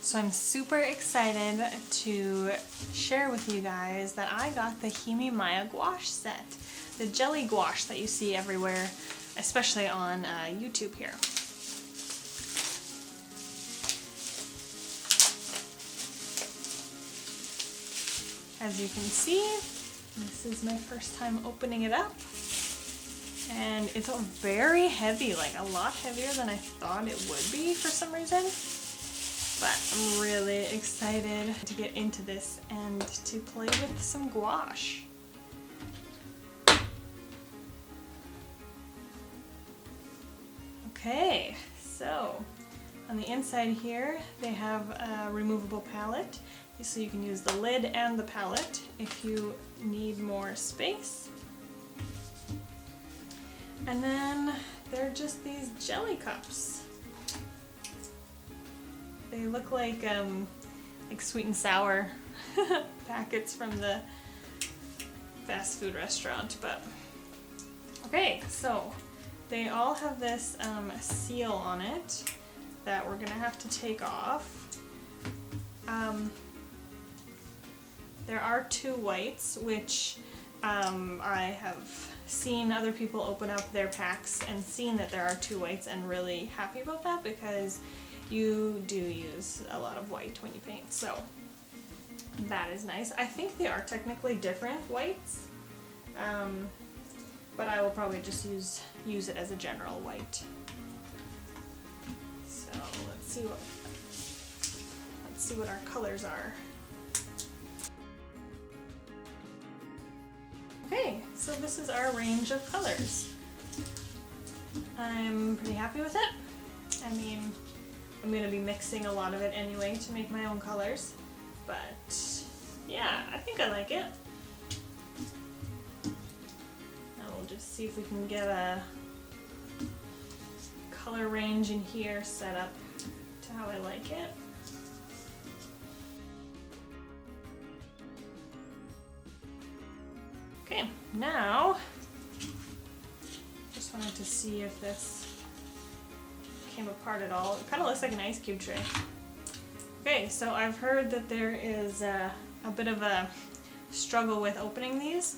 So I'm super excited to share with you guys that I got the HIMI MIYA gouache set. The jelly gouache that you see everywhere, especially on YouTube here. As you can see, this is my first time opening it up. And it's very heavy, like a lot heavier than I thought it would be for some reason. But I'm really excited to get into this and to play with some gouache. Okay, so on the inside here they have a removable palette, so you can use the lid and the palette if you need more space. And then they're just these jelly cups. They look like sweet and sour packets from the fast food restaurant, but okay, so they all have this seal on it that we're gonna have to take off. There are two whites, which I have seen other people open up their packs and seen that there are two whites and really happy about that, because you do use a lot of white when you paint, so that is nice. I think they are technically different whites, but I will probably just use it as a general white. So let's see what our colors are. Okay, so this is our range of colors. I'm pretty happy with it. I mean, I'm going to be mixing a lot of it anyway to make my own colors, but yeah, I think I like it. Now we'll just see if we can get a color range in here set up to how I like it. Okay, now just wanted to see if this came apart at all. It kind of looks like an ice cube tray. Okay, so I've heard that there is a bit of a struggle with opening these,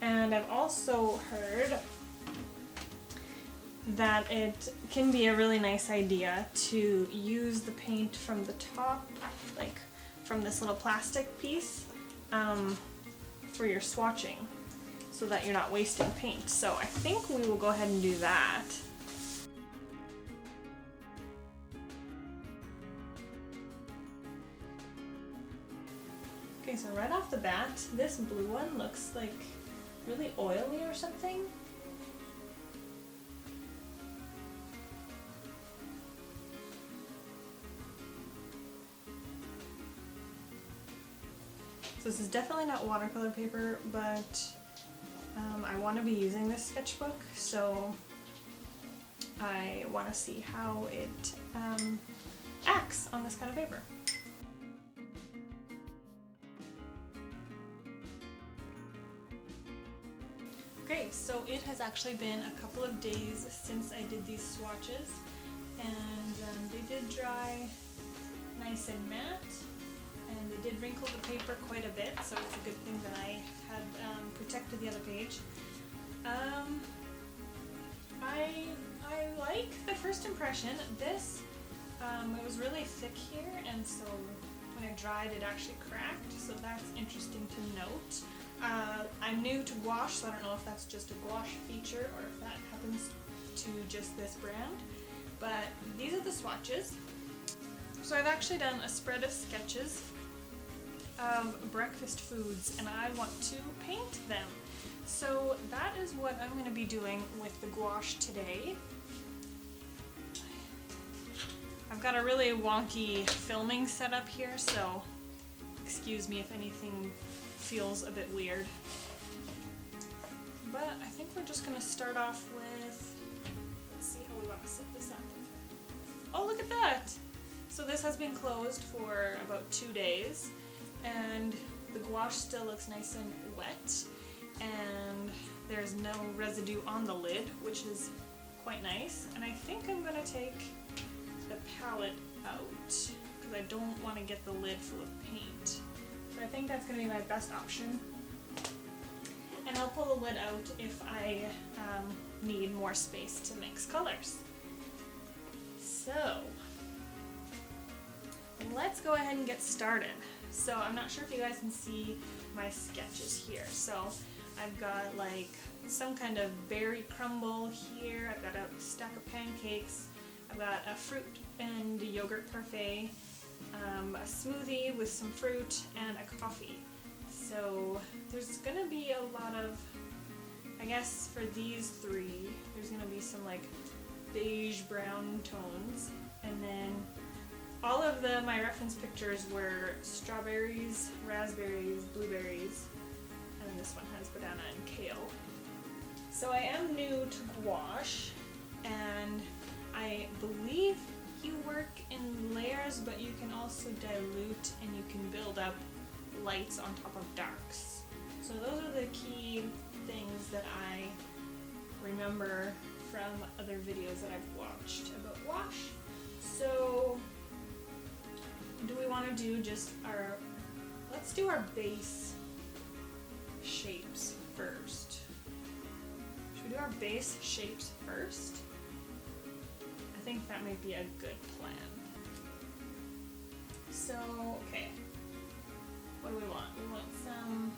and I've also heard that it can be a really nice idea to use the paint from the top, like from this little plastic piece, for your swatching, so that you're not wasting paint. So I think we will go ahead and do that. Okay, so right off the bat, this blue one looks like really oily or something. So this is definitely not watercolor paper, but I want to be using this sketchbook, so I want to see how it acts on this kind of paper. Okay, so it has actually been a couple of days since I did these swatches, and they did dry nice and matte, and they did wrinkle the paper quite a bit, so it's a good thing that I had protected the other page. I like the first impression. This, it was really thick here, and so when it dried it actually cracked, so that's interesting to note. I'm new to gouache, so I don't know if that's just a gouache feature or if that happens to just this brand, but these are the swatches. So I've actually done a spread of sketches of breakfast foods, and I want to paint them. So that is what I'm going to be doing with the gouache today. I've got a really wonky filming setup here, so excuse me if anything feels a bit weird. But I think we're just going to start off with, let's see how we want to set this up. Oh, look at that! So this has been closed for about 2 days, and the gouache still looks nice and wet, and there's no residue on the lid, which is quite nice. And I think I'm going to take the palette out, because I don't want to get the lid full of paint. So I think that's going to be my best option. And I'll pull the lid out if I need more space to mix colors. So let's go ahead and get started. So I'm not sure if you guys can see my sketches here. So I've got like some kind of berry crumble here. I've got a stack of pancakes. I've got a fruit and yogurt parfait, a smoothie with some fruit, and a coffee. So there's gonna be a lot of, I guess for these three, there's gonna be some like beige brown tones, and then all of my reference pictures were strawberries, raspberries, blueberries, and this one has banana and kale. So I am new to gouache, and I believe you work in layers, but you can also dilute and you can build up lights on top of darks. So those are the key things that I remember from other videos that I've watched about gouache. So do we want to do just let's do our base shapes first. Should we do our base shapes first? I think that might be a good plan. So, okay. What do we want? We want some